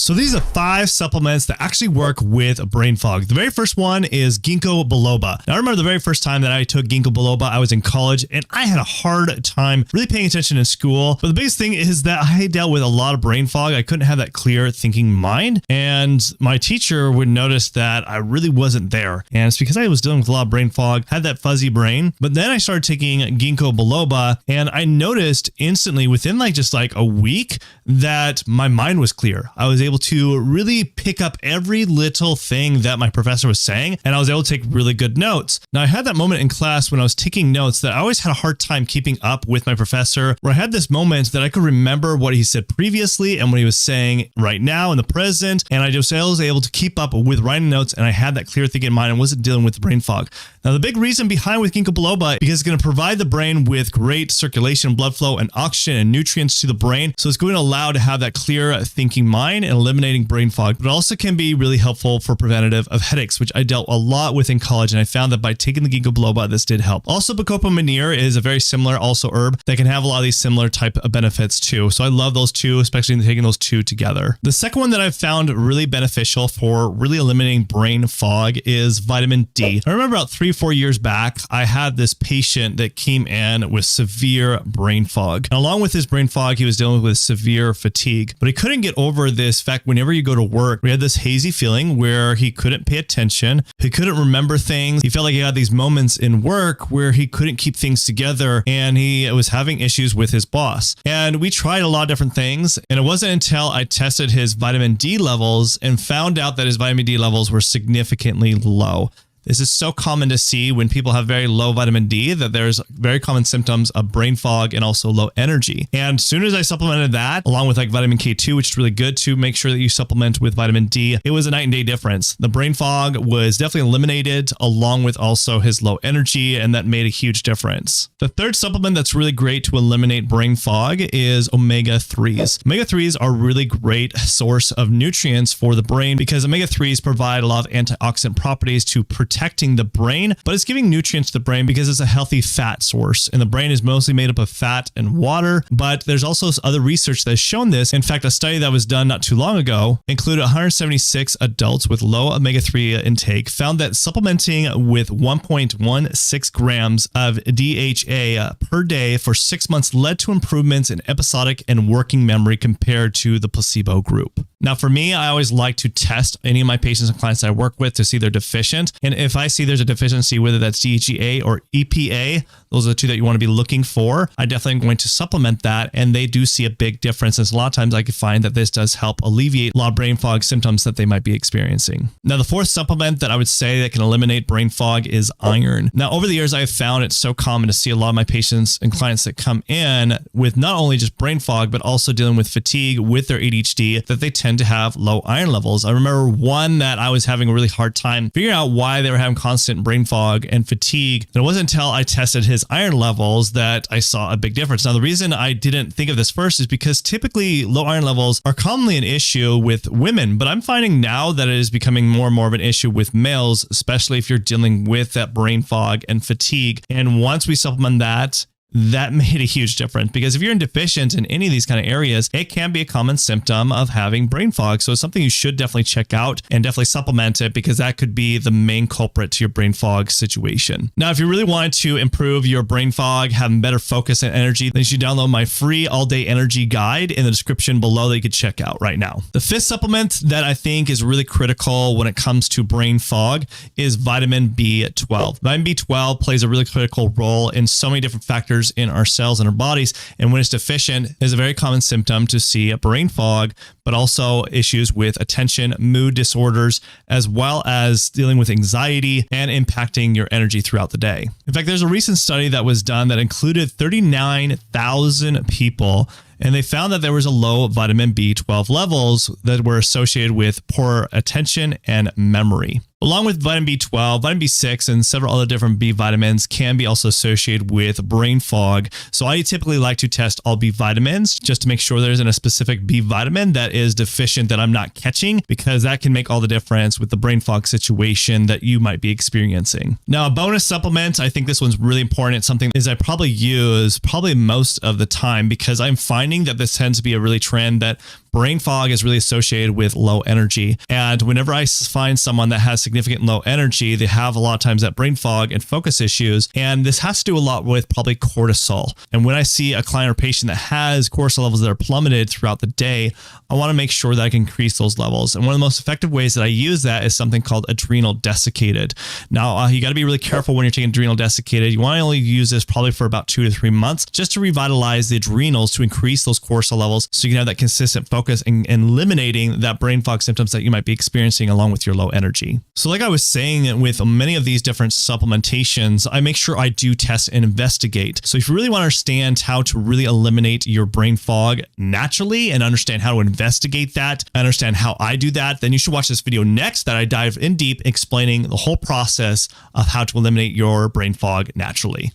So these are 5 supplements that actually work with brain fog. The very first one is ginkgo biloba. Now I remember the very first time that I took ginkgo biloba, I was in college and I had a hard time really paying attention in school. But the biggest thing is that I dealt with a lot of brain fog. I couldn't have that clear thinking mind. And my teacher would notice that I really wasn't there. And it's because I was dealing with a lot of brain fog, had that fuzzy brain. But then I started taking ginkgo biloba and I noticed instantly within just a week that my mind was clear. I was able to really pick up every little thing that my professor was saying, and I was able to take really good notes. Now, I had that moment in class when I was taking notes that I always had a hard time keeping up with my professor, where I had this moment that I could remember what he said previously and what he was saying right now in the present, and I just was able to keep up with writing notes, and I had that clear thinking in mind and wasn't dealing with brain fog. Now, the big reason behind with ginkgo biloba, because it's going to provide the brain with great circulation, blood flow, and oxygen and nutrients to the brain. So it's going to allow to have that clear thinking mind and eliminating brain fog, but also can be really helpful for preventative of headaches, which I dealt a lot with in college. And I found that by taking the ginkgo biloba, this did help. Also, bacopa manir is a very similar herb that can have a lot of these similar type of benefits too. So I love those two, especially in taking those two together. The second one that I've found really beneficial for really eliminating brain fog is vitamin D. I remember about 3 or 4 years back, I had this patient that came in with severe brain fog. And along with his brain fog, he was dealing with severe fatigue, but he couldn't get over this fact. Whenever you go to work, we had this hazy feeling where he couldn't pay attention. He couldn't remember things. He felt like he had these moments in work where he couldn't keep things together and he was having issues with his boss. And we tried a lot of different things. And it wasn't until I tested his vitamin D levels and found out that his vitamin D levels were significantly low. This is so common to see when people have very low vitamin D, that there's very common symptoms of brain fog and also low energy. And as soon as I supplemented that, along with vitamin K2, which is really good to make sure that you supplement with vitamin D, it was a night and day difference. The brain fog was definitely eliminated along with also his low energy, and that made a huge difference. The third supplement that's really great to eliminate brain fog is omega-3s. Omega-3s are a really great source of nutrients for the brain because omega-3s provide a lot of antioxidant properties to protecting the brain, but it's giving nutrients to the brain because it's a healthy fat source, and the brain is mostly made up of fat and water. But there's also other research that has shown this. In fact, a study that was done not too long ago included 176 adults with low omega-3 intake, found that supplementing with 1.16 grams of DHA per day for 6 months led to improvements in episodic and working memory compared to the placebo group. Now, for me, I always like to test any of my patients and clients that I work with to see they're deficient. And if I see there's a deficiency, whether that's DHEA or EPA, those are the two that you want to be looking for, I definitely am going to supplement that. And they do see a big difference. And a lot of times I can find that this does help alleviate a lot of brain fog symptoms that they might be experiencing. Now, the fourth supplement that I would say that can eliminate brain fog is iron. Now, over the years, I've found it's so common to see a lot of my patients and clients that come in with not only just brain fog, but also dealing with fatigue with their ADHD, that they tend to have low iron levels. I remember one that I was having a really hard time figuring out why they were having constant brain fog and fatigue. And it wasn't until I tested his iron levels that I saw a big difference. Now, the reason I didn't think of this first is because typically low iron levels are commonly an issue with women, but I'm finding now that it is becoming more and more of an issue with males, especially if you're dealing with that brain fog and fatigue. And once we supplement that made a huge difference, because if you're deficient in any of these kind of areas, it can be a common symptom of having brain fog. So it's something you should definitely check out and definitely supplement it, because that could be the main culprit to your brain fog situation. Now, if you really want to improve your brain fog, having better focus and energy, then you should download my free all-day energy guide in the description below that you could check out right now. The fifth supplement that I think is really critical when it comes to brain fog is vitamin B12. Vitamin B12 plays a really critical role in so many different factors in our cells and our bodies. And when it's deficient, it's a very common symptom to see a brain fog, but also issues with attention, mood disorders, as well as dealing with anxiety and impacting your energy throughout the day. In fact, there's a recent study that was done that included 39,000 people, and they found that there was a low vitamin B12 levels that were associated with poor attention and memory. Along with vitamin B12, vitamin B6, and several other different B vitamins can be also associated with brain fog. So I typically like to test all B vitamins just to make sure there isn't a specific B vitamin that is deficient that I'm not catching, because that can make all the difference with the brain fog situation that you might be experiencing. Now, a bonus supplement, I think this one's really important. It's something is I probably use most of the time, because I'm finding that this tends to be a really trend that brain fog is really associated with low energy. And whenever I find someone that has significant low energy, they have a lot of times that brain fog and focus issues. And this has to do a lot with probably cortisol. And when I see a client or patient that has cortisol levels that are plummeted throughout the day, I want to make sure that I can increase those levels. And one of the most effective ways that I use that is something called adrenal desiccated. Now, you got to be really careful when you're taking adrenal desiccated. You want to only use this probably for about 2 to 3 months just to revitalize the adrenals to increase those cortisol levels so you can have that consistent focus and eliminating that brain fog symptoms that you might be experiencing along with your low energy. So like I was saying, with many of these different supplementations, I make sure I do test and investigate. So if you really want to understand how to really eliminate your brain fog naturally and understand how to investigate that, understand how I do that, then you should watch this video next that I dive in deep explaining the whole process of how to eliminate your brain fog naturally.